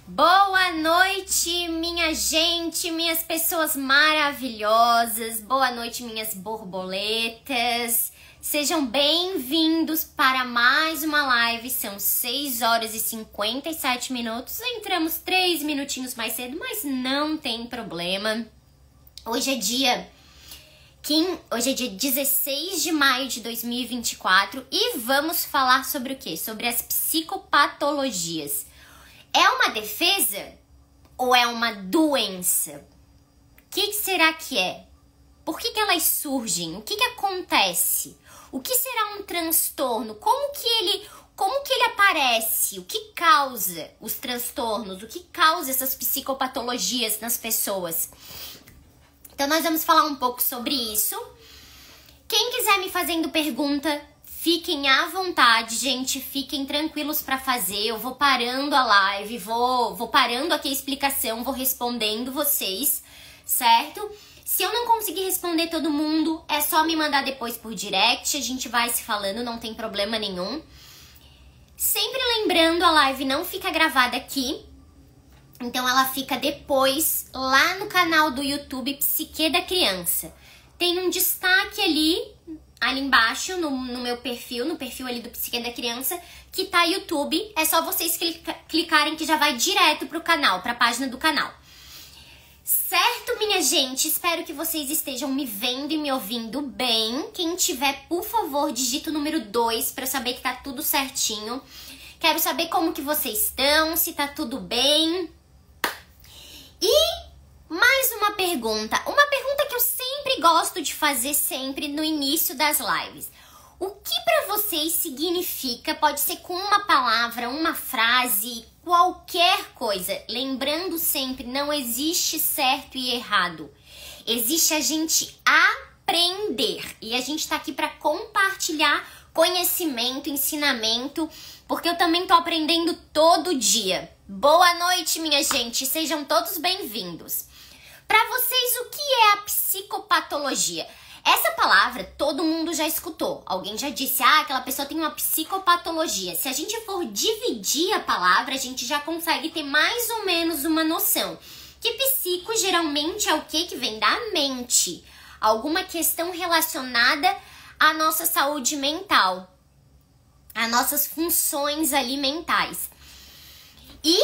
Boa noite, minha gente, minhas pessoas maravilhosas. Boa noite, minhas borboletas. Sejam bem-vindos para mais uma live. São 6 horas e 57 minutos. Entramos 3 minutinhos mais cedo, mas não tem problema. Hoje é dia 16 de maio de 2024 e vamos falar sobre o quê? Sobre as psicopatologias. É uma defesa ou é uma doença? O que será que é? Por que elas surgem? O que acontece? O que será um transtorno? Como que ele aparece? O que causa os transtornos? O que causa essas psicopatologias nas pessoas? Então nós vamos falar um pouco sobre isso. Quem quiser me fazendo pergunta, fiquem à vontade, gente, fiquem tranquilos para fazer. Eu vou parando a live, vou parando aqui a explicação, vou respondendo vocês, certo? Se eu não conseguir responder todo mundo, é só me mandar depois por direct, a gente vai se falando, não tem problema nenhum. Sempre lembrando, a live não fica gravada aqui, então ela fica depois lá no canal do YouTube Psique da Criança. Tem um destaque ali embaixo no meu perfil, no perfil ali do Psique da Criança, que tá YouTube. É só vocês clicarem que já vai direto pro canal, pra página do canal. Certo, minha gente? Espero que vocês estejam me vendo e me ouvindo bem. Quem tiver, por favor, digita o número 2 pra eu saber que tá tudo certinho. Quero saber como que vocês estão, se tá tudo bem. E mais uma pergunta que eu sempre gosto de fazer sempre no início das lives. O que para vocês significa, pode ser com uma palavra, uma frase, qualquer coisa. Lembrando sempre, não existe certo e errado. Existe a gente aprender. E a gente tá aqui para compartilhar conhecimento, ensinamento, porque eu também tô aprendendo todo dia. Boa noite, minha gente. Sejam todos bem-vindos. Para vocês, o que é a psicopatologia? Essa palavra todo mundo já escutou. Alguém já disse, aquela pessoa tem uma psicopatologia. Se a gente for dividir a palavra, a gente já consegue ter mais ou menos uma noção. Que psico geralmente é o que vem da mente. Alguma questão relacionada à nossa saúde mental. Às nossas funções ali mentais. E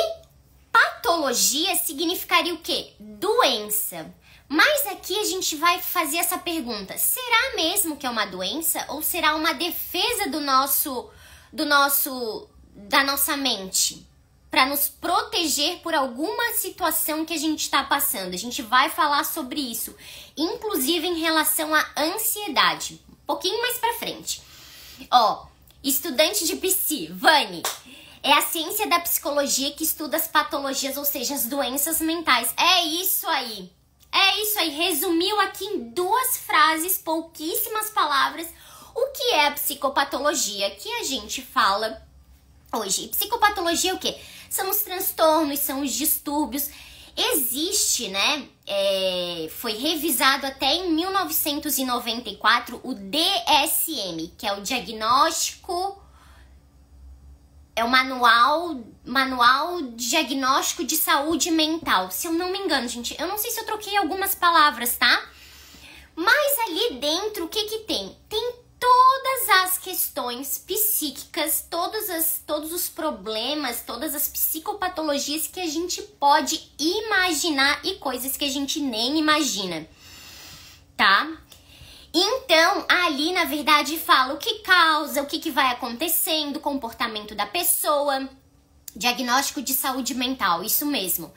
patologia significaria o quê? Doença. Mas aqui a gente vai fazer essa pergunta. Será mesmo que é uma doença ou será uma defesa da nossa mente? Para nos proteger por alguma situação que a gente está passando. A gente vai falar sobre isso. Inclusive em relação à ansiedade. Um pouquinho mais para frente. Estudante de psi, Vani. É a ciência da psicologia que estuda as patologias, ou seja, as doenças mentais. É isso aí. É isso aí. Resumiu aqui em 2 frases, pouquíssimas palavras, o que é a psicopatologia que a gente fala hoje. Psicopatologia é o quê? São os transtornos, são os distúrbios. Existe, né? Foi revisado até em 1994 o DSM, que é o diagnóstico... É o manual diagnóstico de saúde mental. Se eu não me engano, gente, eu não sei se eu troquei algumas palavras, tá? Mas ali dentro, o que tem? Tem todas as questões psíquicas, todos os problemas, todas as psicopatologias que a gente pode imaginar e coisas que a gente nem imagina, tá? Então, ali, na verdade, fala o que causa, o que vai acontecendo, o comportamento da pessoa, diagnóstico de saúde mental, isso mesmo.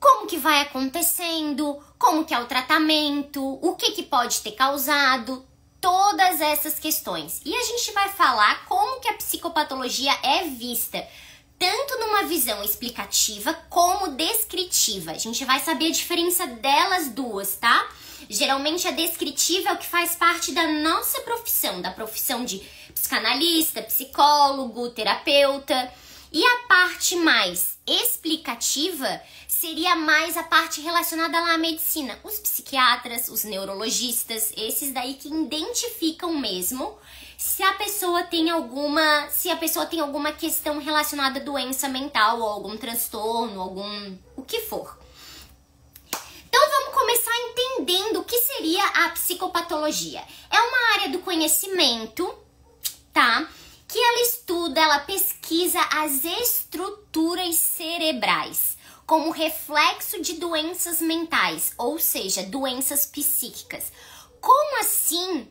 Como que vai acontecendo, como que é o tratamento, o que pode ter causado, todas essas questões. E a gente vai falar como que a psicopatologia é vista, tanto numa visão explicativa como descritiva. A gente vai saber a diferença delas duas, tá? Geralmente a descritiva é o que faz parte da nossa profissão, da profissão de psicanalista, psicólogo, terapeuta. E a parte mais explicativa seria mais a parte relacionada lá à medicina. Os psiquiatras, os neurologistas, esses daí que identificam mesmo se a pessoa tem alguma questão relacionada à doença mental ou algum transtorno, o que for. Então vamos começar entendendo o que seria a psicopatologia. É uma área do conhecimento, tá? Que ela estuda, ela pesquisa as estruturas cerebrais como reflexo de doenças mentais, ou seja, doenças psíquicas. Como assim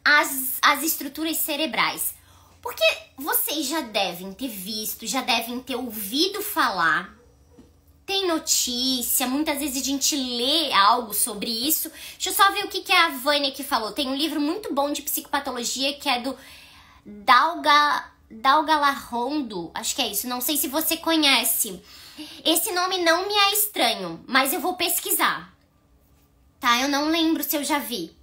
as estruturas cerebrais? Porque vocês já devem ter visto, já devem ter ouvido falar, tem notícia, muitas vezes a gente lê algo sobre isso. Deixa eu só ver o que a Vânia aqui falou. Tem um livro muito bom de psicopatologia que é do Dalgalarrondo, acho que é isso, não sei se você conhece. Esse nome não me é estranho, mas eu vou pesquisar, tá? Eu não lembro se eu já vi.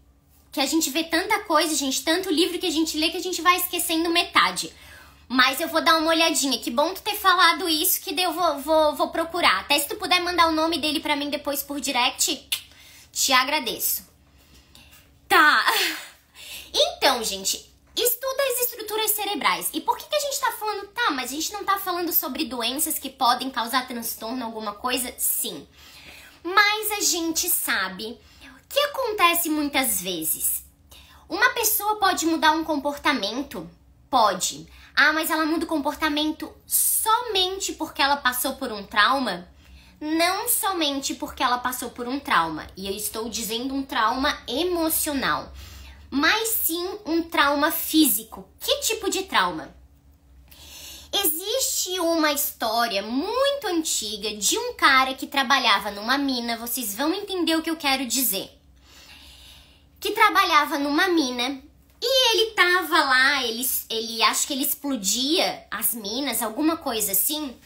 Que a gente vê tanta coisa, gente, tanto livro que a gente lê que a gente vai esquecendo metade. Mas eu vou dar uma olhadinha. Que bom tu ter falado isso, que daí eu vou procurar. Até se tu puder mandar o nome dele pra mim depois por direct, te agradeço. Tá. Então, gente, estuda as estruturas cerebrais. E por que a gente tá falando? Tá, mas a gente não tá falando sobre doenças que podem causar transtorno, alguma coisa? Sim. Mas a gente sabe que acontece muitas vezes. Uma pessoa pode mudar um comportamento? Pode. Ah, mas ela muda o comportamento somente porque ela passou por um trauma? Não somente porque ela passou por um trauma. E eu estou dizendo um trauma emocional. Mas sim um trauma físico. Que tipo de trauma? Existe uma história muito antiga de um cara que trabalhava numa mina. Vocês vão entender o que eu quero dizer. Que trabalhava numa mina e ele tava lá, ele acho que ele explodia as minas, alguma coisa assim.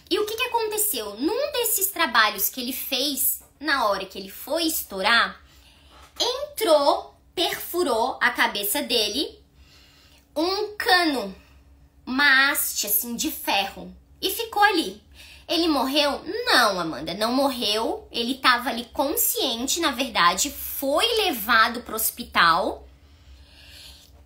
E o que aconteceu? Num desses trabalhos que ele fez, na hora que ele foi estourar, perfurou a cabeça dele um cano, uma haste assim de ferro e ficou ali. Ele morreu? Não, Amanda, não morreu. Ele tava ali consciente, na verdade, foi levado pro hospital.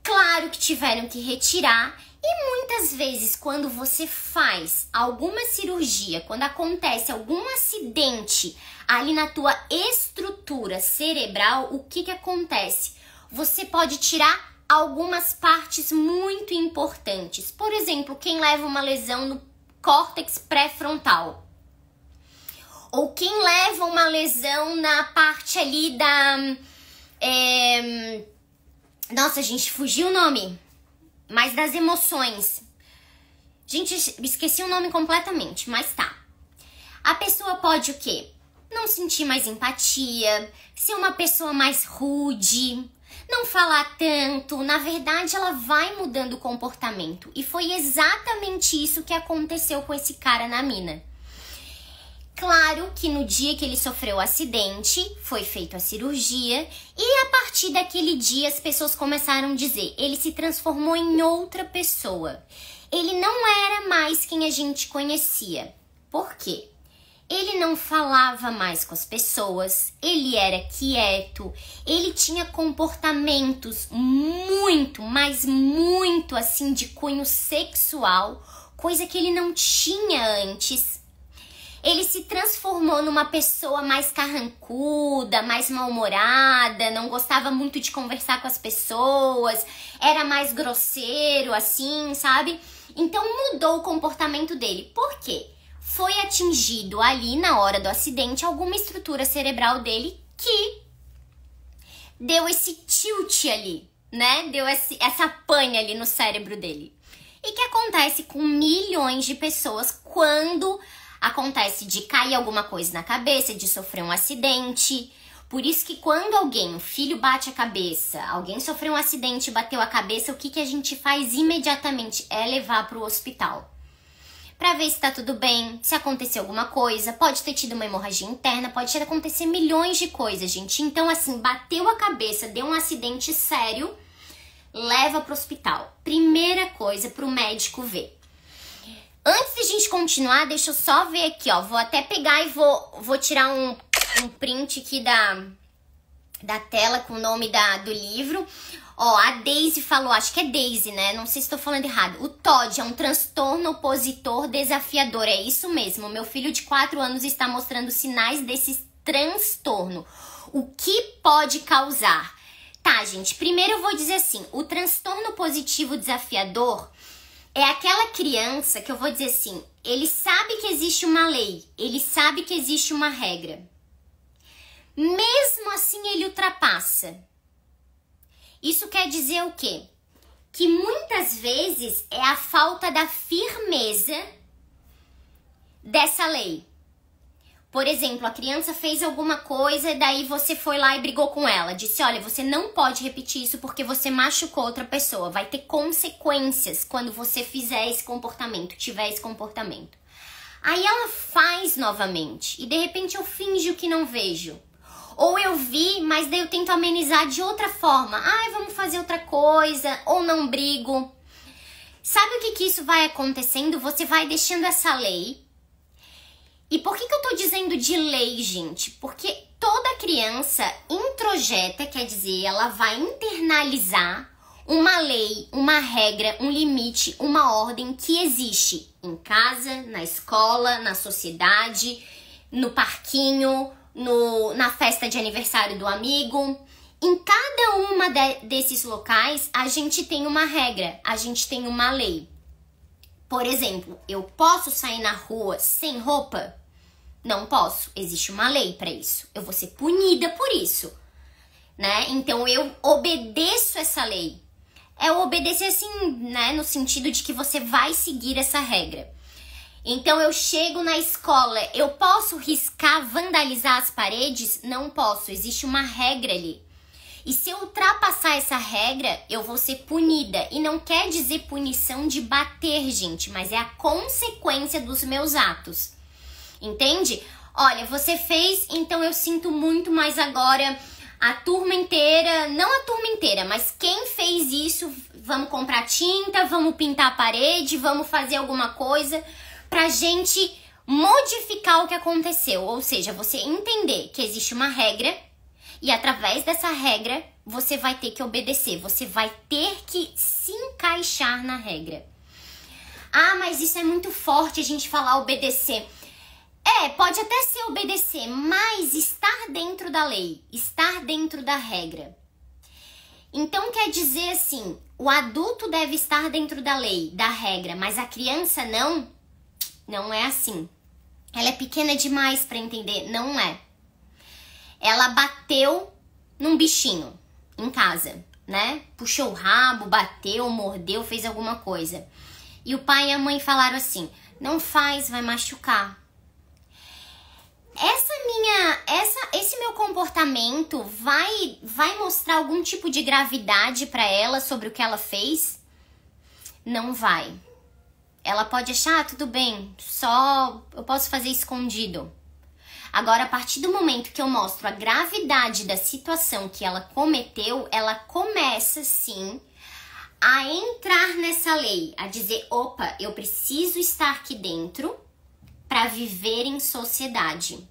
Claro que tiveram que retirar. E muitas vezes, quando você faz alguma cirurgia, quando acontece algum acidente ali na tua estrutura cerebral, o que acontece? Você pode tirar algumas partes muito importantes. Por exemplo, quem leva uma lesão no córtex pré-frontal. Ou quem leva uma lesão na parte ali da... Nossa, gente, fugiu o nome. Mas das emoções. Gente, esqueci o nome completamente, mas tá. A pessoa pode o quê? Não sentir mais empatia, ser uma pessoa mais rude, não falar tanto. Na verdade, ela vai mudando o comportamento. E foi exatamente isso que aconteceu com esse cara na mina. Claro que no dia que ele sofreu o acidente, foi feita a cirurgia e a partir daquele dia as pessoas começaram a dizer, ele se transformou em outra pessoa. Ele não era mais quem a gente conhecia. Por quê? Ele não falava mais com as pessoas, ele era quieto, ele tinha comportamentos muito, mas muito assim de cunho sexual, coisa que ele não tinha antes. Ele se transformou numa pessoa mais carrancuda, mais mal-humorada, não gostava muito de conversar com as pessoas, era mais grosseiro, assim, sabe? Então mudou o comportamento dele. Por quê? Foi atingido ali, na hora do acidente, alguma estrutura cerebral dele que deu esse tilt ali, né? Deu essa pane ali no cérebro dele. E que acontece com milhões de pessoas quando... acontece de cair alguma coisa na cabeça, de sofrer um acidente. Por isso que quando um filho bate a cabeça, alguém sofreu um acidente e bateu a cabeça, o que a gente faz imediatamente? É levar para o hospital. Para ver se tá tudo bem, se aconteceu alguma coisa, pode ter tido uma hemorragia interna, pode acontecer milhões de coisas, gente. Então, assim, bateu a cabeça, deu um acidente sério, leva para o hospital. Primeira coisa para o médico ver. Antes de a gente continuar, deixa eu só ver aqui, ó. Vou até pegar e vou tirar um print aqui da tela com o nome do livro. Ó, a Daisy falou, acho que é Daisy, né? Não sei se estou falando errado. O TOD é um transtorno opositor desafiador. É isso mesmo. Meu filho de 4 anos está mostrando sinais desse transtorno. O que pode causar? Tá, gente, primeiro eu vou dizer assim, o transtorno positivo desafiador é aquela criança que eu vou dizer assim, ele sabe que existe uma lei, ele sabe que existe uma regra. Mesmo assim ele ultrapassa. Isso quer dizer o quê? Que muitas vezes é a falta da firmeza dessa lei. Por exemplo, a criança fez alguma coisa, daí você foi lá e brigou com ela. Disse, olha, você não pode repetir isso porque você machucou outra pessoa. Vai ter consequências quando você fizer esse comportamento, tiver esse comportamento. Aí ela faz novamente e de repente eu finjo que não vejo. Ou eu vi, mas daí eu tento amenizar de outra forma. Ai, vamos fazer outra coisa, ou não brigo. Sabe o que isso vai acontecendo? Você vai deixando essa lei. E por que eu tô dizendo de lei, gente? Porque toda criança introjeta, quer dizer, ela vai internalizar uma lei, uma regra, um limite, uma ordem que existe em casa, na escola, na sociedade, no parquinho, na festa de aniversário do amigo. Em cada uma desses locais, a gente tem uma regra, a gente tem uma lei. Por exemplo, eu posso sair na rua sem roupa? Não posso. Existe uma lei para isso. Eu vou ser punida por isso, né? Então eu obedeço essa lei. É obedecer assim, né? No sentido de que você vai seguir essa regra. Então eu chego na escola, eu posso riscar, vandalizar as paredes? Não posso. Existe uma regra ali. E se eu ultrapassar essa regra, eu vou ser punida. E não quer dizer punição de bater, gente, mas é a consequência dos meus atos. Entende? Olha, você fez, então eu sinto muito, mas agora a turma inteira, não a turma inteira, mas quem fez isso, vamos comprar tinta, vamos pintar a parede, vamos fazer alguma coisa pra gente modificar o que aconteceu. Ou seja, você entender que existe uma regra e através dessa regra você vai ter que obedecer, você vai ter que se encaixar na regra. Ah, mas isso é muito forte a gente falar obedecer. Pode até ser obedecer, mas estar dentro da lei, estar dentro da regra. Então quer dizer assim, o adulto deve estar dentro da lei, da regra, mas a criança não? Não é assim. Ela é pequena demais para entender, não é. Ela bateu num bichinho em casa, né? Puxou o rabo, bateu, mordeu, fez alguma coisa. E o pai e a mãe falaram assim, não faz, vai machucar. Esse meu comportamento vai mostrar algum tipo de gravidade para ela sobre o que ela fez? Não vai. Ela pode achar, tudo bem, só eu posso fazer escondido. Agora, a partir do momento que eu mostro a gravidade da situação que ela cometeu, ela começa sim a entrar nessa lei, a dizer, opa, eu preciso estar aqui dentro para viver em sociedade.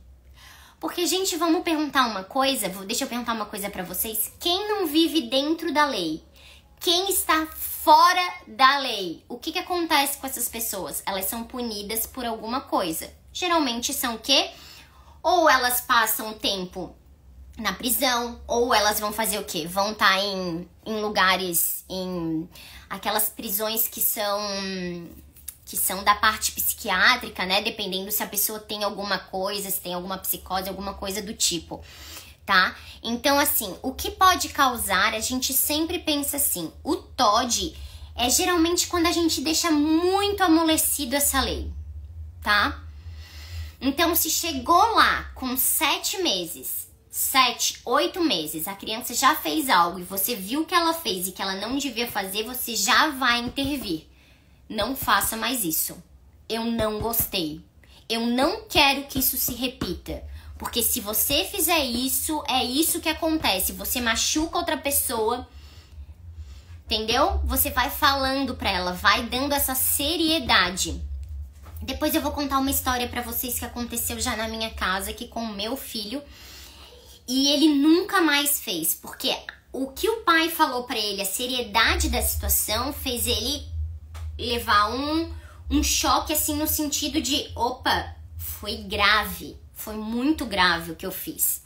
Porque, gente, vamos perguntar uma coisa, deixa eu perguntar uma coisa para vocês. Quem não vive dentro da lei? Quem está fora da lei? O que acontece com essas pessoas? Elas são punidas por alguma coisa. Geralmente são o quê? Ou elas passam tempo na prisão, ou elas vão fazer o quê? Vão estar em lugares, em aquelas prisões que são da parte psiquiátrica, né? Dependendo se a pessoa tem alguma coisa, se tem alguma psicose, alguma coisa do tipo, tá? Então, assim, o que pode causar, a gente sempre pensa assim, o TOD é geralmente quando a gente deixa muito amolecido essa lei, tá? Então, se chegou lá com 7 meses, 7, 8 meses, a criança já fez algo e você viu que ela fez e que ela não devia fazer, você já vai intervir. Não faça mais isso. Eu não gostei. Eu não quero que isso se repita. Porque se você fizer isso, é isso que acontece. Você machuca outra pessoa. Entendeu? Você vai falando pra ela, vai dando essa seriedade. Depois eu vou contar uma história pra vocês que aconteceu já na minha casa aqui com o meu filho. e ele nunca mais fez, porque o que o pai falou pra ele, a seriedade da situação, fez ele levar um choque, assim, no sentido de, opa, foi grave, foi muito grave o que eu fiz,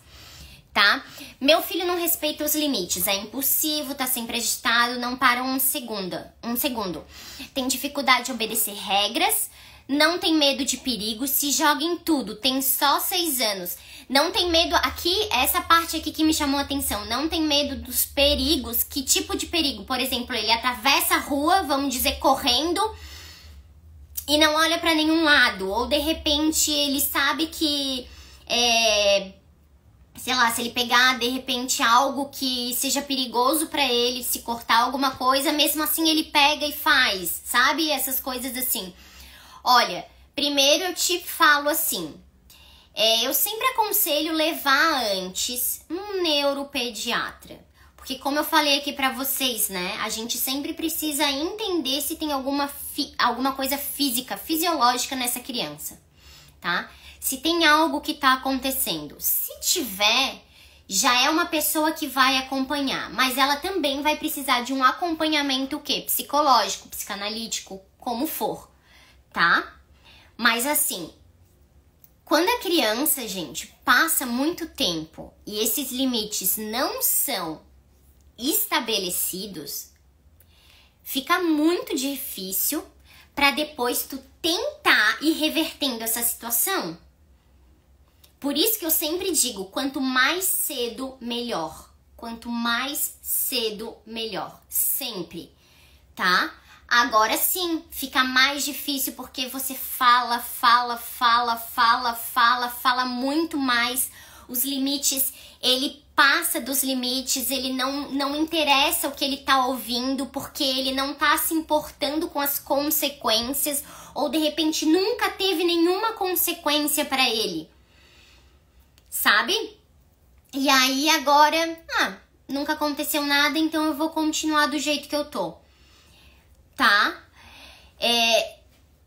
tá? Meu filho não respeita os limites, é impulsivo, tá sempre agitado, não para um segundo. Tem dificuldade de obedecer regras, não tem medo de perigo, se joga em tudo, tem só 6 anos. Não tem medo, aqui, essa parte aqui que me chamou a atenção, não tem medo dos perigos. Que tipo de perigo? Por exemplo, ele atravessa a rua, vamos dizer, correndo, e não olha pra nenhum lado. Ou, de repente, ele sabe que, sei lá, se ele pegar, de repente, algo que seja perigoso pra ele, se cortar alguma coisa, mesmo assim ele pega e faz, sabe? Essas coisas assim. Olha, primeiro eu te falo assim, eu sempre aconselho levar antes um neuropediatra. Porque como eu falei aqui pra vocês, né, a gente sempre precisa entender se tem alguma coisa física, fisiológica nessa criança, tá? Se tem algo que tá acontecendo. Se tiver, já é uma pessoa que vai acompanhar, mas ela também vai precisar de um acompanhamento o quê? Psicológico, psicanalítico, como for, tá? Mas assim, quando a criança, gente, passa muito tempo e esses limites não são estabelecidos, fica muito difícil para depois tu tentar ir revertendo essa situação. Por isso que eu sempre digo, quanto mais cedo, melhor. Quanto mais cedo, melhor. Sempre, tá? Agora sim, fica mais difícil porque você fala muito mais. Os limites, ele passa dos limites, ele não interessa o que ele tá ouvindo porque ele não tá se importando com as consequências ou de repente nunca teve nenhuma consequência pra ele, sabe? E aí agora, nunca aconteceu nada, então eu vou continuar do jeito que eu tô. Tá?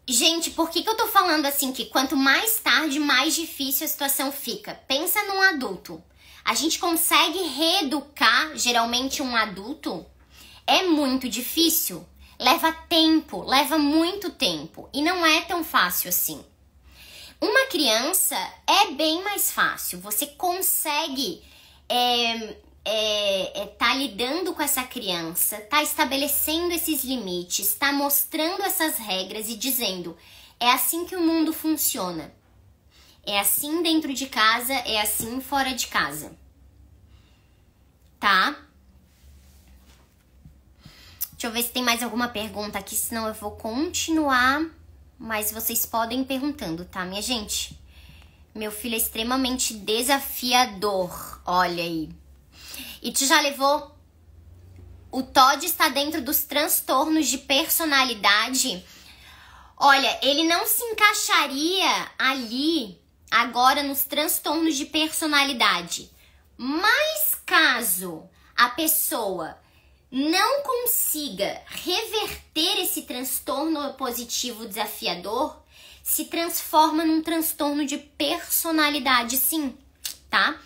Gente, por que eu tô falando assim que quanto mais tarde, mais difícil a situação fica? Pensa num adulto. A gente consegue reeducar, geralmente, um adulto? É muito difícil. Leva tempo, leva muito tempo. E não é tão fácil assim. Uma criança é bem mais fácil. Você consegue tá lidando com essa criança, tá estabelecendo esses limites, tá mostrando essas regras e dizendo, é assim que o mundo funciona. É assim dentro de casa, é assim fora de casa. Tá? Deixa eu ver se tem mais alguma pergunta aqui, senão eu vou continuar, mas vocês podem ir perguntando, tá, minha gente? Meu filho é extremamente desafiador, olha aí. E tu já levou? O TOD está dentro dos transtornos de personalidade? Olha, ele não se encaixaria ali agora nos transtornos de personalidade. Mas caso a pessoa não consiga reverter esse transtorno positivo desafiador, se transforma num transtorno de personalidade, sim, tá?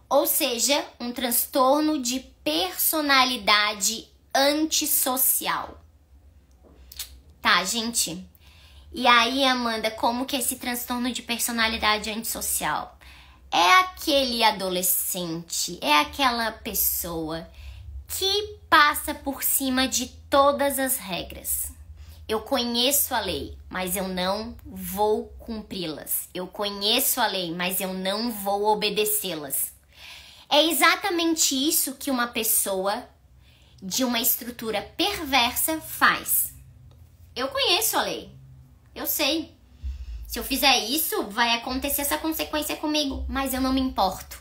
Ou seja, um transtorno de personalidade antissocial. Tá, gente? E aí, Amanda, como que é esse transtorno de personalidade antissocial? É aquele adolescente, é aquela pessoa que passa por cima de todas as regras. Eu conheço a lei, mas eu não vou cumpri-las. Eu conheço a lei, mas eu não vou obedecê-las. É exatamente isso que uma pessoa de uma estrutura perversa faz. Eu conheço a lei. Eu sei. Se eu fizer isso, vai acontecer essa consequência comigo, mas eu não me importo.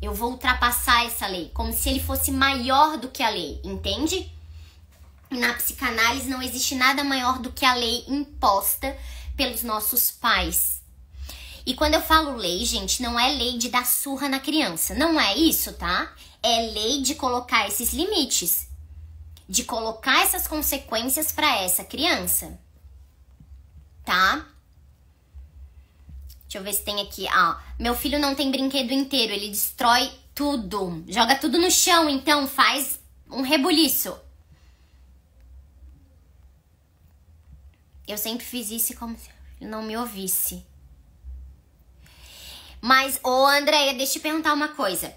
Eu vou ultrapassar essa lei, como se ele fosse maior do que a lei, entende? Na psicanálise não existe nada maior do que a lei imposta pelos nossos pais. E quando eu falo lei, gente, não é lei de dar surra na criança. Não é isso, tá? É lei de colocar esses limites. De colocar essas consequências para essa criança. Tá? Deixa eu ver se tem aqui. Ah, meu filho não tem brinquedo inteiro, ele destrói tudo. Joga tudo no chão, então faz um rebuliço. Eu sempre fiz isso como se ele não me ouvisse. Mas, ô Andréia, deixa eu te perguntar uma coisa.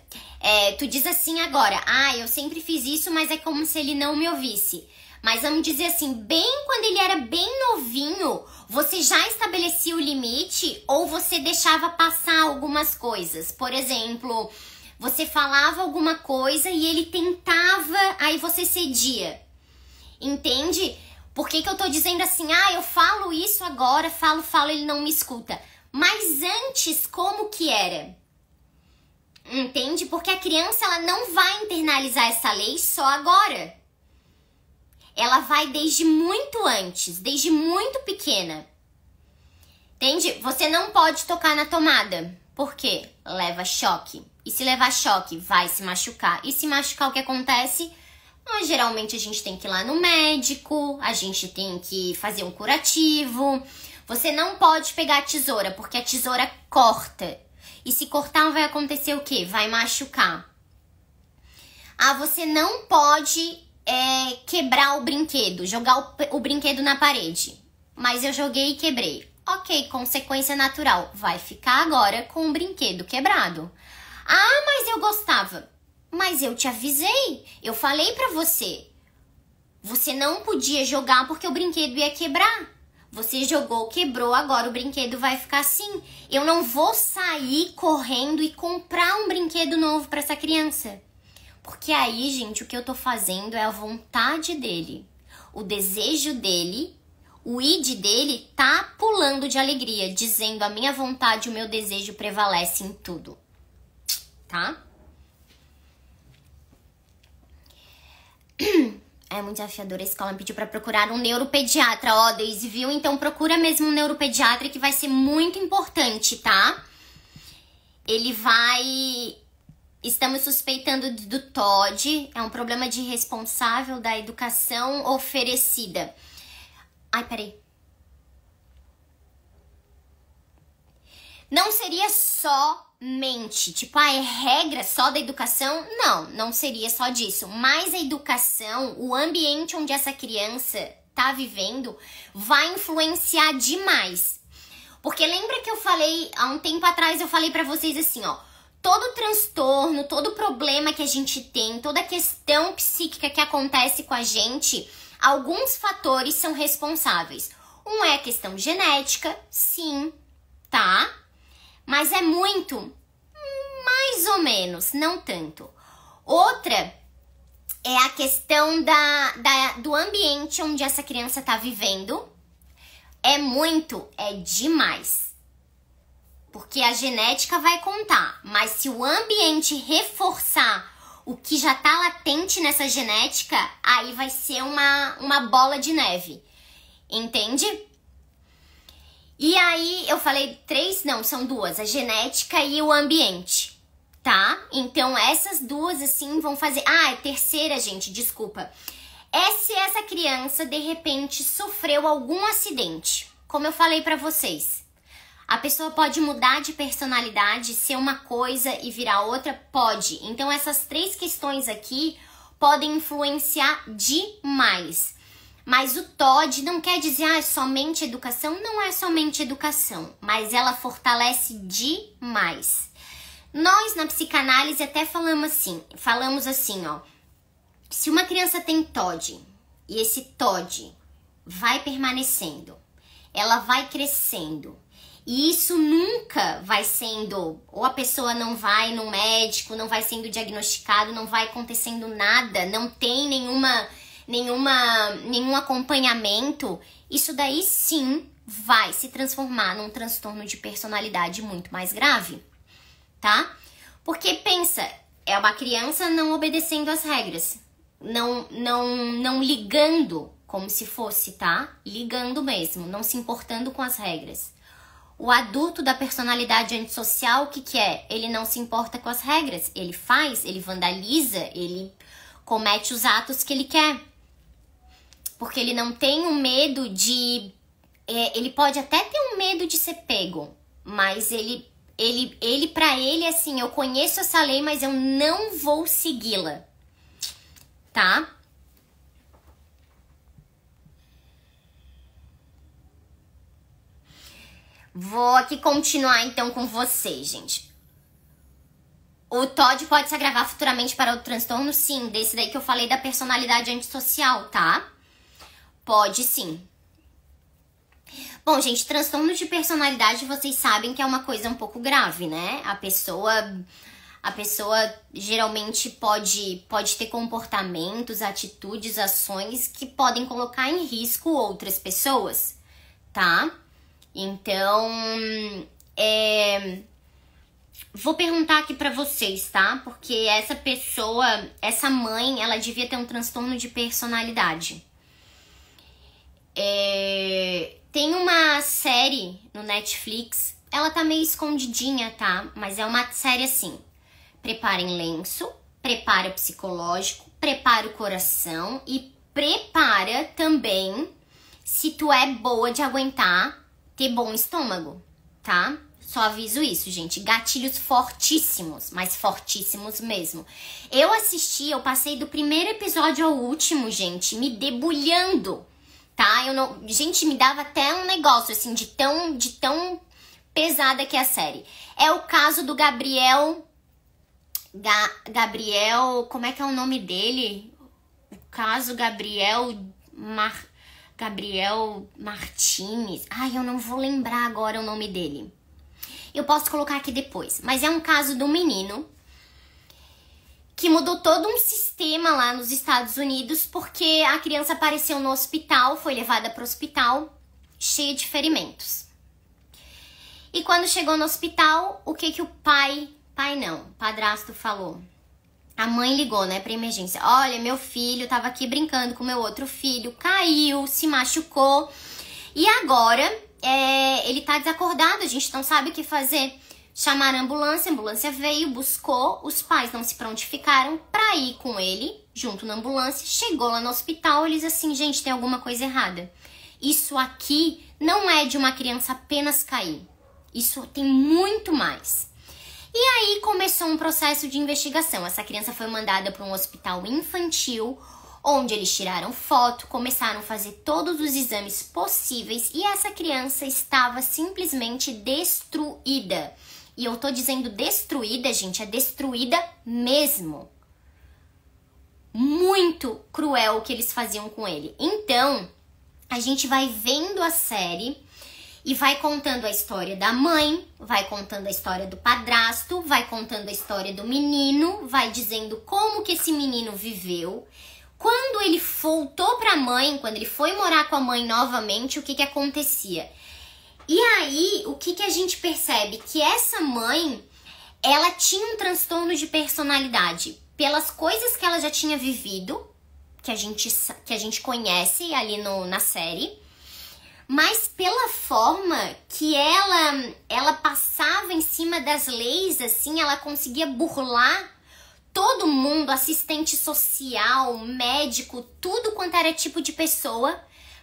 Tu diz assim agora, eu sempre fiz isso, mas é como se ele não me ouvisse. Mas vamos dizer assim, bem quando ele era bem novinho, você já estabelecia o limite ou você deixava passar algumas coisas? Por exemplo, você falava alguma coisa e ele tentava, aí você cedia. Entende? Por que eu tô dizendo assim, eu falo isso agora, falo, ele não me escuta. Mas antes, como que era? Entende? Porque a criança, ela não vai internalizar essa lei só agora. Ela vai desde muito antes, desde muito pequena. Entende? Você não pode tocar na tomada. Por quê? Leva choque. E se levar choque, vai se machucar. E se machucar, o que acontece? Geralmente a gente tem que ir lá no médico, a gente tem que fazer um curativo. Você não pode pegar a tesoura, porque a tesoura corta. E se cortar, vai acontecer o quê? Vai machucar. Você não pode quebrar o brinquedo, jogar o brinquedo na parede. Mas eu joguei e quebrei. Ok, consequência natural. Vai ficar agora com o brinquedo quebrado. Mas eu gostava. Mas eu te avisei. Eu falei pra você. Você não podia jogar porque o brinquedo ia quebrar. Você jogou, quebrou, agora o brinquedo vai ficar assim. Eu não vou sair correndo e comprar um brinquedo novo pra essa criança. Porque aí, gente, o que eu tô fazendo é a vontade dele. O desejo dele, o id dele tá pulando de alegria, dizendo a minha vontade, o meu desejo prevalece em tudo. Tá? É muito desafiadora. A escola me pediu pra procurar um neuropediatra. Ó, Daisy, viu? Então procura mesmo um neuropediatra que vai ser muito importante, tá? Ele vai... Estamos suspeitando do TOD. É um problema de responsável da educação oferecida. Peraí. Não seria somente, tipo, é regra só da educação? Não seria só disso. Mas a educação, o ambiente onde essa criança tá vivendo, vai influenciar demais. Porque lembra que eu falei, há um tempo atrás, eu falei pra vocês assim, ó. Todo transtorno, todo problema que a gente tem, toda questão psíquica que acontece com a gente, alguns fatores são responsáveis. Um é a questão genética, sim, tá? Mas é muito, mais ou menos, não tanto. Outra é a questão do ambiente onde essa criança tá vivendo. É demais. Porque a genética vai contar, mas se o ambiente reforçar o que já tá latente nessa genética, aí vai ser uma bola de neve. Entende? E aí, eu falei são duas, a genética e o ambiente, tá? Então, essas duas, assim, vão fazer... terceira, gente, desculpa. Se essa criança, de repente, sofreu algum acidente, como eu falei pra vocês, a pessoa pode mudar de personalidade, ser uma coisa e virar outra? Pode. Então, essas três questões aqui podem influenciar demais. Mas o TOD não quer dizer, somente educação. Não é somente educação, mas ela fortalece demais. Nós, na psicanálise, até falamos assim, ó. Se uma criança tem TOD e esse TOD vai permanecendo, ela vai crescendo, e isso nunca vai sendo, ou a pessoa não vai no médico, não vai sendo diagnosticado, não vai acontecendo nada, não tem nenhum acompanhamento, isso daí sim vai se transformar num transtorno de personalidade muito mais grave, tá? Porque pensa, é uma criança não obedecendo às regras, não ligando como se fosse, tá? Ligando mesmo, não se importando com as regras. O adulto da personalidade antissocial, o que é? Ele não se importa com as regras, ele faz, ele vandaliza, ele comete os atos que ele quer. Porque ele não tem um medo de... ele pode até ter um medo de ser pego, Mas pra ele, assim, eu conheço essa lei, mas eu não vou segui-la, tá? Vou aqui continuar, então, com vocês, gente. O TOD pode se agravar futuramente para outro transtorno? Sim, desse daí que eu falei da personalidade antissocial, tá? Pode sim. Bom, gente, transtorno de personalidade, vocês sabem que é uma coisa um pouco grave, né? A pessoa geralmente pode ter comportamentos, atitudes, ações que podem colocar em risco outras pessoas, tá? Então, vou perguntar aqui pra vocês, tá? Porque essa mãe, ela devia ter um transtorno de personalidade. Tem uma série no Netflix, ela tá meio escondidinha, tá? Mas é uma série assim, preparem lenço, prepara o psicológico, prepara o coração e prepara também se tu é boa de aguentar ter bom estômago, tá? Só aviso isso, gente. Gatilhos fortíssimos, mas fortíssimos mesmo. Eu passei do primeiro episódio ao último, gente, me debulhando, tá? Gente, me dava até um negócio, assim, de tão pesada que é a série. É o caso do Gabriel, como é que é o nome dele? O caso Gabriel Martínez. Ai, eu não vou lembrar agora o nome dele. Eu posso colocar aqui depois. Mas é um caso de um menino que mudou todo um sistema lá nos Estados Unidos porque a criança apareceu no hospital, foi levada para o hospital cheia de ferimentos. E quando chegou no hospital, o que o padrasto falou? A mãe ligou, né, pra emergência. Olha, meu filho tava aqui brincando com meu outro filho, caiu, se machucou. E agora, ele tá desacordado, a gente não sabe o que fazer. Chamaram a ambulância veio, buscou. Os pais não se prontificaram pra ir com ele, junto na ambulância. Chegou lá no hospital, eles assim, gente, tem alguma coisa errada. Isso aqui não é de uma criança apenas cair. Isso tem muito mais. E aí começou um processo de investigação. Essa criança foi mandada para um hospital infantil, onde eles tiraram foto, começaram a fazer todos os exames possíveis e essa criança estava simplesmente destruída. E eu tô dizendo destruída, gente, é destruída mesmo. Muito cruel o que eles faziam com ele. Então, a gente vai vendo a série e vai contando a história da mãe, vai contando a história do padrasto, vai contando a história do menino, vai dizendo como que esse menino viveu. Quando ele voltou pra mãe, quando ele foi morar com a mãe novamente, o que acontecia? E aí, o que a gente percebe? Que essa mãe, ela tinha um transtorno de personalidade pelas coisas que ela já tinha vivido, que a gente conhece ali na série, mas pela forma que ela passava em cima das leis, assim, ela conseguia burlar todo mundo, assistente social, médico, tudo quanto era tipo de pessoa,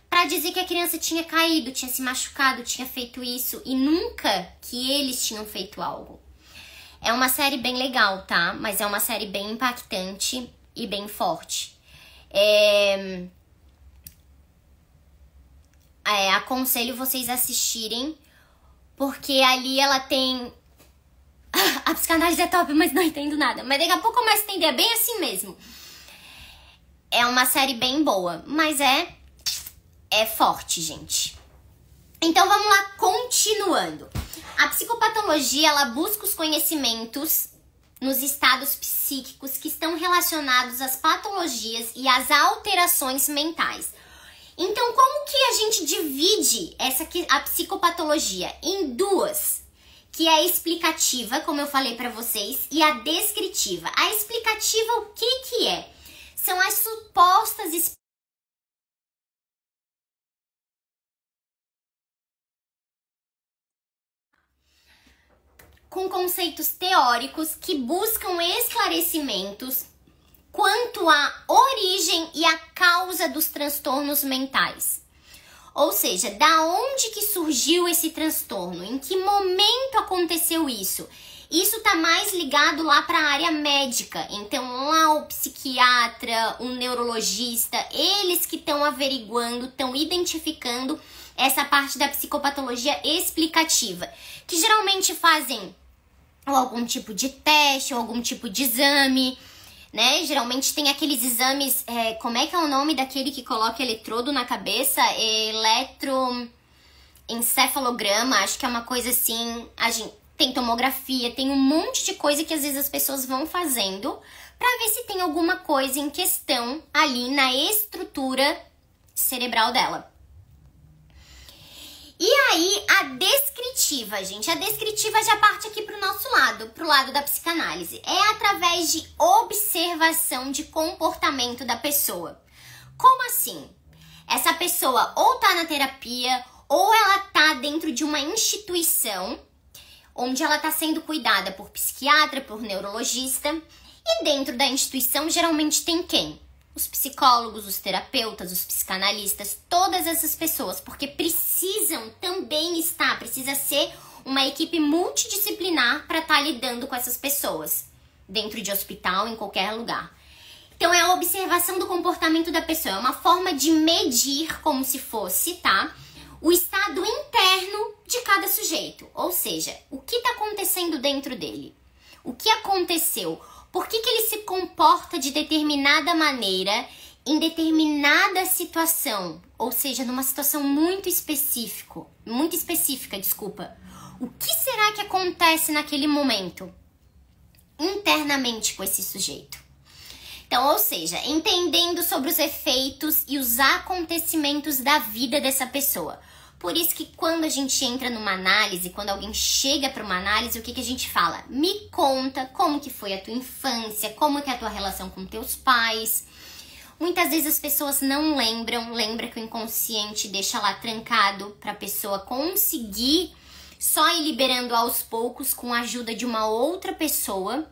pra dizer que a criança tinha caído, tinha se machucado, tinha feito isso, e nunca que eles tinham feito algo. É uma série bem legal, tá? Mas é uma série bem impactante e bem forte. Aconselho vocês assistirem, porque ali ela tem... A psicanálise é top, mas não entendo nada. Mas daqui a pouco eu começo a entender, é bem assim mesmo. É uma série bem boa, mas é forte, gente. Então vamos lá, continuando. A psicopatologia, ela busca os conhecimentos nos estados psíquicos que estão relacionados às patologias e às alterações mentais. Então, como que a gente divide a psicopatologia em duas? Que é a explicativa, como eu falei pra vocês, e a descritiva. A explicativa, o que é? São as supostas com conceitos teóricos que buscam esclarecimentos quanto à origem e à causa dos transtornos mentais. Ou seja, da onde que surgiu esse transtorno? Em que momento aconteceu isso? Isso tá mais ligado lá para a área médica. Então, lá o psiquiatra, o neurologista, eles que estão averiguando, estão identificando essa parte da psicopatologia explicativa, que geralmente fazem ou algum tipo de teste, ou algum tipo de exame, né? Geralmente tem aqueles exames, como é que é o nome daquele que coloca eletrodo na cabeça? Eletroencefalograma, acho que é uma coisa assim. Tem tomografia, tem um monte de coisa que às vezes as pessoas vão fazendo para ver se tem alguma coisa em questão ali na estrutura cerebral dela. E aí, a descritiva, gente, a descritiva já parte aqui pro nosso lado, pro lado da psicanálise. É através de observação de comportamento da pessoa. Como assim? Essa pessoa ou tá na terapia, ou ela tá dentro de uma instituição, onde ela tá sendo cuidada por psiquiatra, por neurologista, e dentro da instituição geralmente tem quem? Os psicólogos, os terapeutas, os psicanalistas, todas essas pessoas, porque precisam também precisa ser uma equipe multidisciplinar para estar lidando com essas pessoas, dentro de hospital, em qualquer lugar. Então é a observação do comportamento da pessoa, é uma forma de medir como se fosse, tá? O estado interno de cada sujeito, ou seja, o que está acontecendo dentro dele, o que aconteceu. Por que ele se comporta de determinada maneira em determinada situação? Ou seja, numa situação muito específica, O que será que acontece naquele momento? Internamente com esse sujeito. Então, ou seja, entendendo sobre os efeitos e os acontecimentos da vida dessa pessoa. Por isso que quando a gente entra numa análise, quando alguém chega para uma análise, o que a gente fala? Me conta como que foi a tua infância, como que é a tua relação com teus pais. Muitas vezes as pessoas não lembra que o inconsciente deixa lá trancado para a pessoa conseguir só ir liberando aos poucos com a ajuda de uma outra pessoa,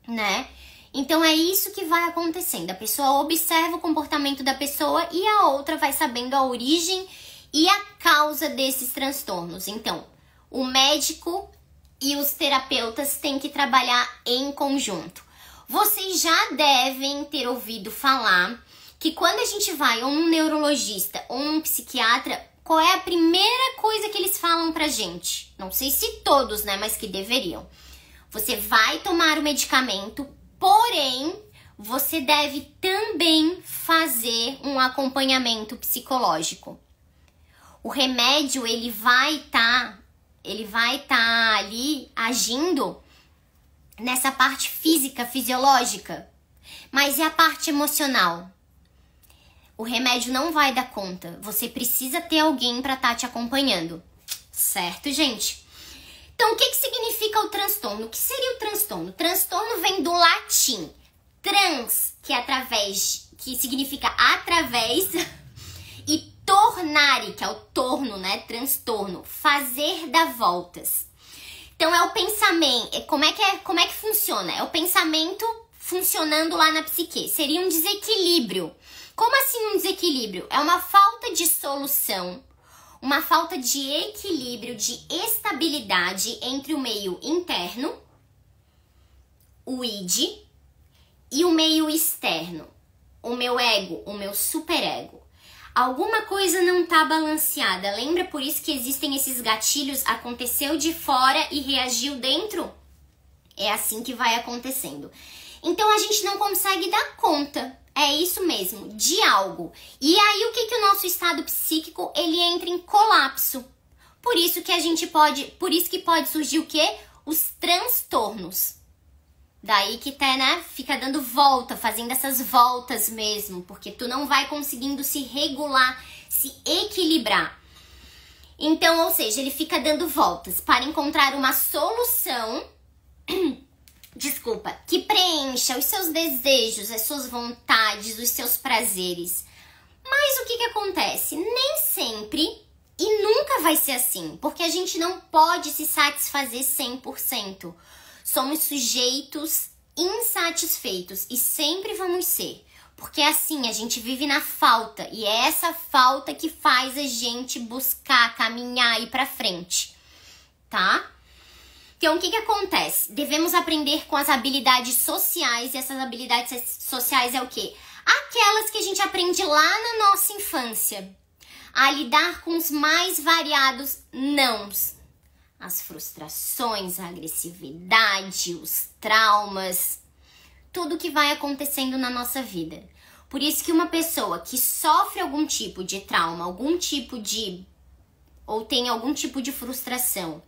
né? Então é isso que vai acontecendo. A pessoa observa o comportamento da pessoa e a outra vai sabendo a origem e a causa desses transtornos. Então, o médico e os terapeutas têm que trabalhar em conjunto. Vocês já devem ter ouvido falar que quando a gente vai ou num neurologista ou num psiquiatra, qual é a primeira coisa que eles falam pra gente? Não sei se todos, né, mas que deveriam. Você vai tomar o medicamento, porém, você deve também fazer um acompanhamento psicológico. O remédio, ele vai tá ali agindo nessa parte física, fisiológica. Mas e a parte emocional? O remédio não vai dar conta. Você precisa ter alguém para estar te acompanhando. Certo, gente? Então, o que significa o transtorno? O que seria o transtorno? Transtorno vem do latim. Trans, que significa através, e tornare, que é o torno, né? Transtorno, fazer dar voltas. Então é o pensamento, como é que funciona? É o pensamento funcionando lá na psique. Seria um desequilíbrio. Como assim um desequilíbrio? É uma falta de solução, uma falta de equilíbrio, de estabilidade entre o meio interno, o id, e o meio externo, o meu ego, o meu superego. Alguma coisa não tá balanceada. Lembra por isso que existem esses gatilhos? Aconteceu de fora e reagiu dentro? É assim que vai acontecendo. Então a gente não consegue dar conta. É isso mesmo, de algo. E aí o que o nosso estado psíquico, ele entra em colapso. Por isso que pode surgir o quê? Os transtornos. Daí que tá, né? Fica dando volta, fazendo essas voltas mesmo, porque tu não vai conseguindo se regular, se equilibrar. Então, ou seja, ele fica dando voltas para encontrar uma solução, que preencha os seus desejos, as suas vontades, os seus prazeres. Mas o que acontece? Nem sempre e nunca vai ser assim, porque a gente não pode se satisfazer 100%. Somos sujeitos insatisfeitos e sempre vamos ser, Porque assim, a gente vive na falta. E é essa falta que faz a gente buscar, caminhar e ir pra frente. Tá? Então, o que acontece? Devemos aprender com as habilidades sociais. E essas habilidades sociais é o quê? Aquelas que a gente aprende lá na nossa infância. A lidar com os mais variados nãos. As frustrações, a agressividade, os traumas. Tudo que vai acontecendo na nossa vida. Por isso que uma pessoa que sofre algum tipo de trauma, ou tem algum tipo de frustração,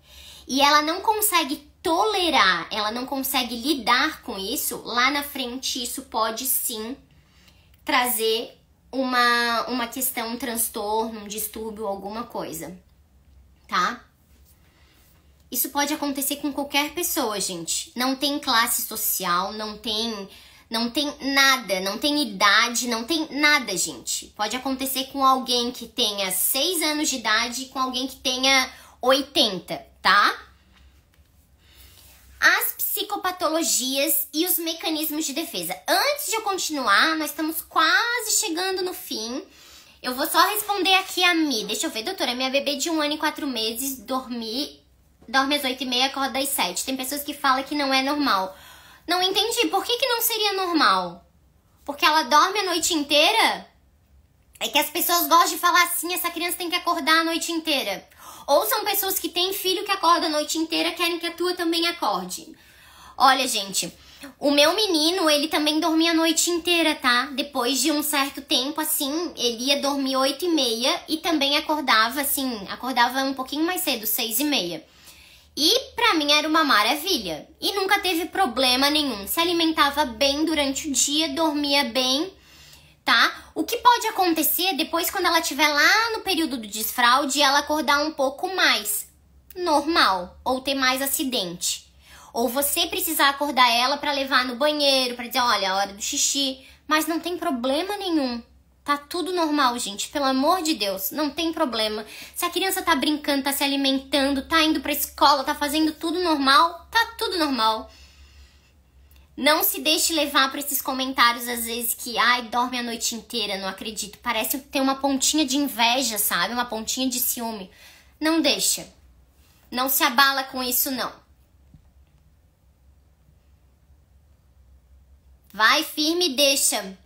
e ela não consegue tolerar, ela não consegue lidar com isso, lá na frente isso pode sim trazer uma questão, um transtorno, um distúrbio, alguma coisa, tá? Isso pode acontecer com qualquer pessoa, gente. Não tem classe social, não tem nada, não tem idade, não tem nada, gente. Pode acontecer com alguém que tenha 6 anos de idade e com alguém que tenha 80, tá? As psicopatologias e os mecanismos de defesa. Antes de eu continuar, nós estamos quase chegando no fim. Eu vou só responder aqui a Mi. Deixa eu ver, doutora, minha bebê de 1 ano e 4 meses dorme às 8h30, acorda às 7. Tem pessoas que falam que não é normal. Não entendi. Por que não seria normal? Porque ela dorme a noite inteira? É que as pessoas gostam de falar assim, essa criança tem que acordar a noite inteira. Ou são pessoas que têm filho que acorda a noite inteira, querem que a tua também acorde. Olha, gente, o meu menino, ele também dormia a noite inteira, tá? Depois de um certo tempo, assim, ele ia dormir 8h30 e também acordava, assim, acordava um pouquinho mais cedo, 6h30. E pra mim era uma maravilha. E nunca teve problema nenhum. Se alimentava bem durante o dia, dormia bem, tá? O que pode acontecer depois quando ela estiver lá no período do desfraude, ela acordar um pouco mais normal ou ter mais acidente. Ou você precisar acordar ela pra levar no banheiro, pra dizer, olha, a hora do xixi. Mas não tem problema nenhum. Tá tudo normal, gente. Pelo amor de Deus, não tem problema. Se a criança tá brincando, tá se alimentando, tá indo pra escola, tá fazendo tudo normal, tá tudo normal. Não se deixe levar por esses comentários, às vezes, que, ai, dorme a noite inteira, não acredito. Parece ter uma pontinha de inveja, sabe? Uma pontinha de ciúme. Não deixa. Não se abala com isso, não. Vai firme e deixa.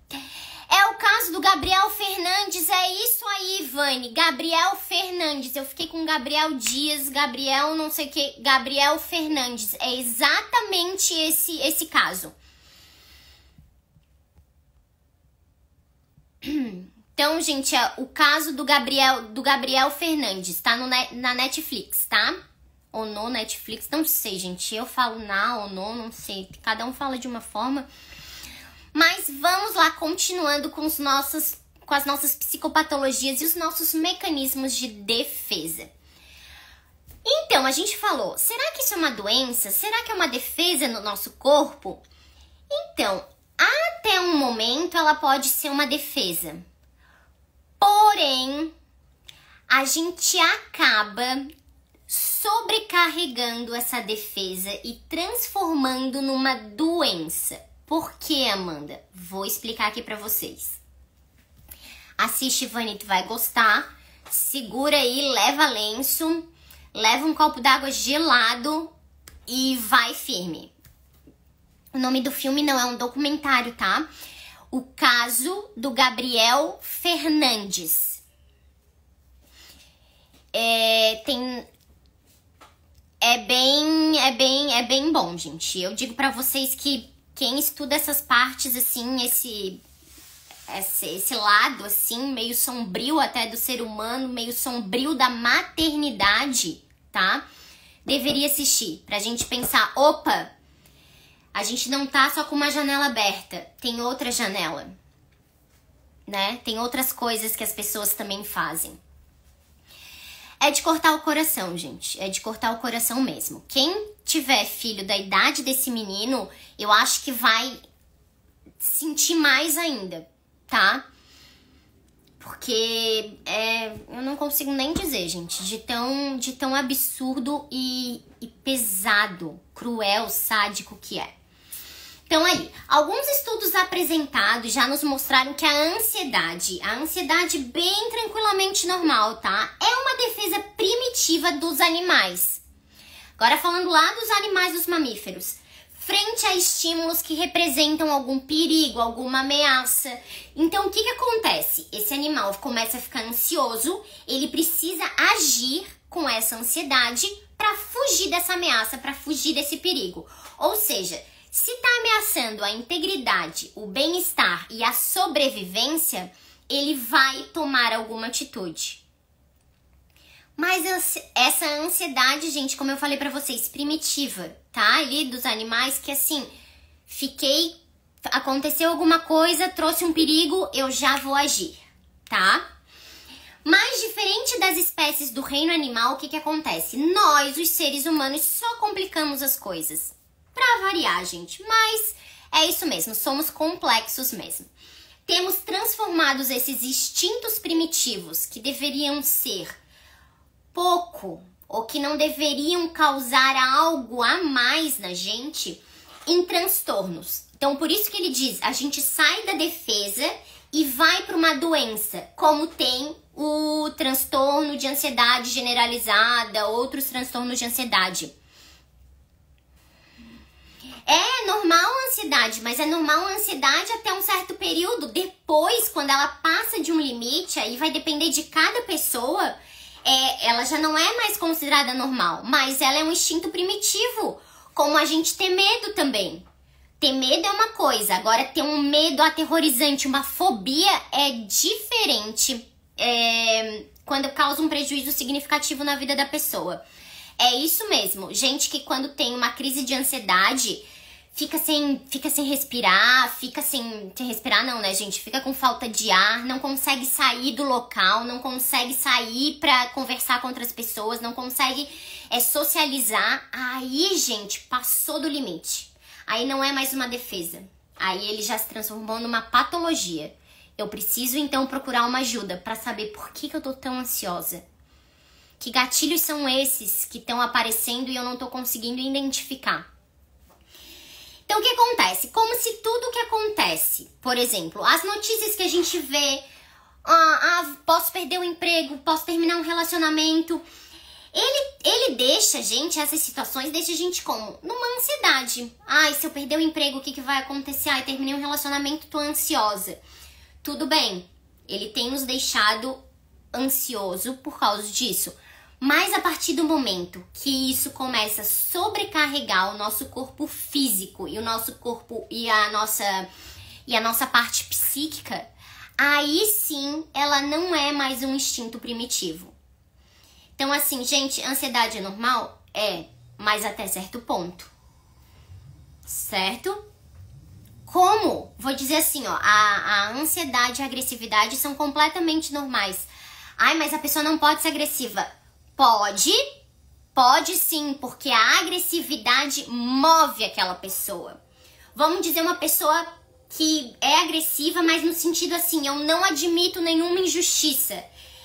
É o caso do Gabriel Fernandes, é isso aí, Ivane. Gabriel Fernandes, eu fiquei com Gabriel Dias, Gabriel não sei o que, Gabriel Fernandes. É exatamente esse caso. Então, gente, é o caso do Gabriel Fernandes, tá na Netflix, tá? Ou no Netflix, não sei, gente. Eu falo na ou no, não sei. Cada um fala de uma forma. Mas vamos lá, continuando com as nossas psicopatologias e os nossos mecanismos de defesa. Então, a gente falou, será que isso é uma doença? Será que é uma defesa no nosso corpo? Então, até um momento ela pode ser uma defesa. Porém, a gente acaba sobrecarregando essa defesa e transformando numa doença. Por que, Amanda? Vou explicar aqui pra vocês. Assiste, Ivani, tu vai gostar. Segura aí, leva lenço, leva um copo d'água gelado e vai firme. O nome do filme não é um documentário, tá? O caso do Gabriel Fernandes. É bem bom, gente. Eu digo pra vocês que quem estuda essas partes, assim, esse lado, assim, meio sombrio até do ser humano, meio sombrio da maternidade, tá? Deveria assistir, pra gente pensar, opa, a gente não tá só com uma janela aberta, tem outra janela, né? Tem outras coisas que as pessoas também fazem. É de cortar o coração, gente. É de cortar o coração mesmo. Quem tiver filho da idade desse menino, eu acho que vai sentir mais ainda, tá? Porque eu não consigo nem dizer, gente, de tão absurdo e pesado, cruel, sádico que é. Então aí, alguns estudos apresentados já nos mostraram que a ansiedade bem tranquilamente normal, tá? É uma defesa primitiva dos animais. Agora falando lá dos animais, dos mamíferos. Frente a estímulos que representam algum perigo, alguma ameaça. Então o que acontece? Esse animal começa a ficar ansioso, ele precisa agir com essa ansiedade para fugir dessa ameaça, para fugir desse perigo. Ou seja, se está ameaçando a integridade, o bem-estar e a sobrevivência, ele vai tomar alguma atitude. Mas essa ansiedade, gente, como eu falei pra vocês, primitiva, tá? Ali dos animais que assim, aconteceu alguma coisa, trouxe um perigo, eu já vou agir, tá? Mas diferente das espécies do reino animal, o que acontece? Nós, os seres humanos, só complicamos as coisas. Pra variar, gente, mas é isso mesmo, somos complexos mesmo. Temos transformados esses instintos primitivos que deveriam ser pouco ou que não deveriam causar algo a mais na gente em transtornos. Então, por isso que ele diz, a gente sai da defesa e vai para uma doença, como tem o transtorno de ansiedade generalizada, outros transtornos de ansiedade. É normal a ansiedade, mas é normal a ansiedade até um certo período. Depois, quando ela passa de um limite, aí vai depender de cada pessoa, ela já não é mais considerada normal, mas ela é um instinto primitivo, como a gente ter medo também. Ter medo é uma coisa, agora ter um medo aterrorizante, uma fobia é diferente quando causa um prejuízo significativo na vida da pessoa. É isso mesmo, gente que quando tem uma crise de ansiedade fica sem respirar, não, né, gente? Fica com falta de ar, não consegue sair do local, não consegue sair pra conversar com outras pessoas, não consegue socializar. Aí, gente, passou do limite. Aí não é mais uma defesa. Aí ele já se transformou numa patologia. Eu preciso, então, procurar uma ajuda pra saber por que eu tô tão ansiosa. Que gatilhos são esses que estão aparecendo e eu não tô conseguindo identificar? Então, o que acontece? Como se tudo que acontece, por exemplo, as notícias que a gente vê, posso perder o emprego, posso terminar um relacionamento, ele deixa a gente, essas situações, deixa a gente como? Numa ansiedade. Ai, se eu perder o emprego, o que vai acontecer? Ai, terminei um relacionamento, tô ansiosa. Tudo bem, ele tem nos deixado ansioso por causa disso. Mas a partir do momento que isso começa a sobrecarregar o nosso corpo físico e o nosso corpo e a nossa parte psíquica, aí sim ela não é mais um instinto primitivo. Então assim, gente, ansiedade é normal? É, mas até certo ponto. Certo? Como? Vou dizer assim, ó, a ansiedade e a agressividade são completamente normais. Ai, mas a pessoa não pode ser agressiva. Pode sim, porque a agressividade move aquela pessoa. Vamos dizer uma pessoa que é agressiva, mas no sentido assim, eu não admito nenhuma injustiça.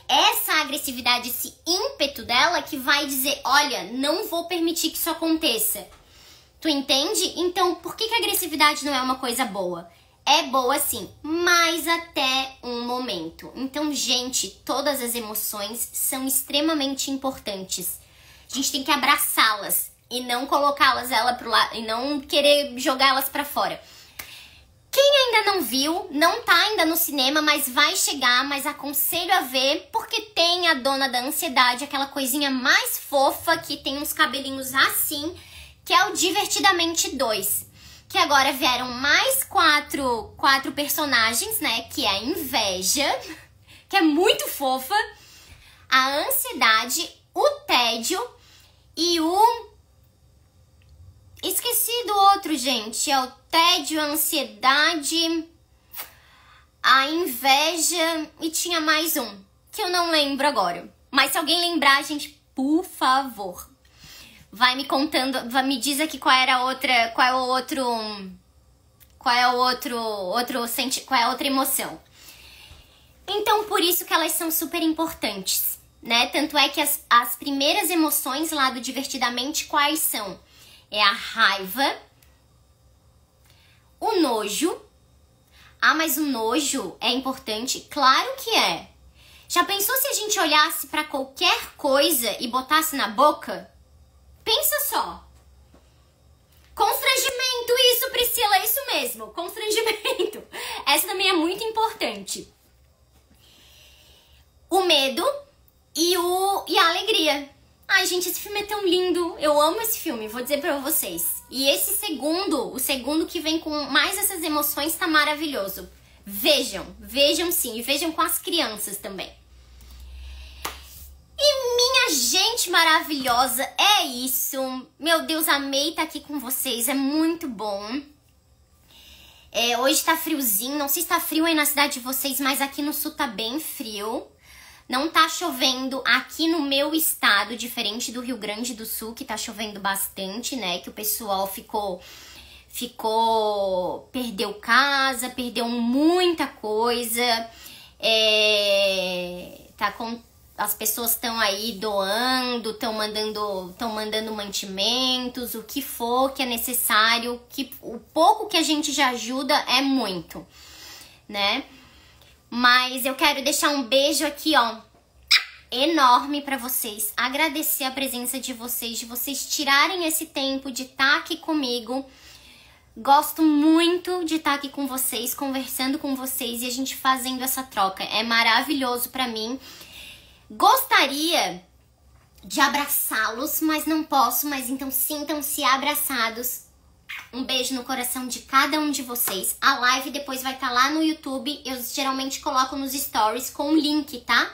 Essa agressividade, esse ímpeto dela que vai dizer, olha, não vou permitir que isso aconteça. Tu entende? Então, por que a agressividade não é uma coisa boa? É boa sim, mas até um momento. Então, gente, todas as emoções são extremamente importantes. A gente tem que abraçá-las e não colocá-las pro lado e não querer jogá-las pra fora. Quem ainda não viu, não tá ainda no cinema, mas vai chegar, mas aconselho a ver, porque tem a Dona da Ansiedade, aquela coisinha mais fofa que tem uns cabelinhos assim, que é o Divertidamente 2. Que agora vieram mais quatro personagens, né? Que é a inveja, que é muito fofa, a ansiedade, o tédio e o... Esqueci do outro, gente. É o tédio, a ansiedade, a inveja e tinha mais um, que eu não lembro agora. Mas se alguém lembrar, gente, por favor... Vai me contando, me diz aqui qual é a outra emoção. Então, por isso que elas são super importantes, né? Tanto é que as primeiras emoções lá do Divertidamente, quais são? É a raiva, O nojo. Ah, mas o nojo é importante? Claro que é. Já pensou se a gente olhasse pra qualquer coisa e botasse na boca? Pensa só. Constrangimento, isso, Priscila, é isso mesmo. Constrangimento. Essa também é muito importante. O medo e a alegria. Ai, gente, esse filme é tão lindo. Eu amo esse filme, vou dizer pra vocês. E esse segundo, o segundo que vem com mais essas emoções, tá maravilhoso. Vejam sim, e vejam com as crianças também. E minha gente maravilhosa, é isso. Meu Deus, amei estar aqui com vocês, é muito bom. Hoje tá friozinho, não sei se tá frio aí na cidade de vocês, mas aqui no sul tá bem frio. Não tá chovendo aqui no meu estado, diferente do Rio Grande do Sul, que tá chovendo bastante, né? Que o pessoal perdeu casa, perdeu muita coisa. As pessoas estão aí doando, estão mandando mantimentos, o que for que é necessário, que o pouco que a gente já ajuda é muito, né? Mas eu quero deixar um beijo aqui, ó, enorme pra vocês. Agradecer a presença de vocês tirarem esse tempo de estar aqui comigo. Gosto muito de estar aqui com vocês, conversando com vocês e a gente fazendo essa troca. É maravilhoso pra mim. Gostaria de abraçá-los, mas não posso. Mas então sintam-se abraçados. Um beijo no coração de cada um de vocês. A live depois vai estar lá no YouTube. Eu geralmente coloco nos stories com o link, tá?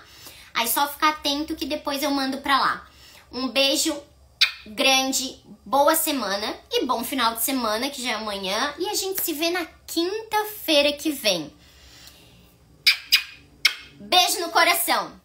Aí só ficar atento que depois eu mando pra lá. Um beijo grande, boa semana e bom final de semana, que já é amanhã. E a gente se vê na quinta-feira que vem. Beijo no coração.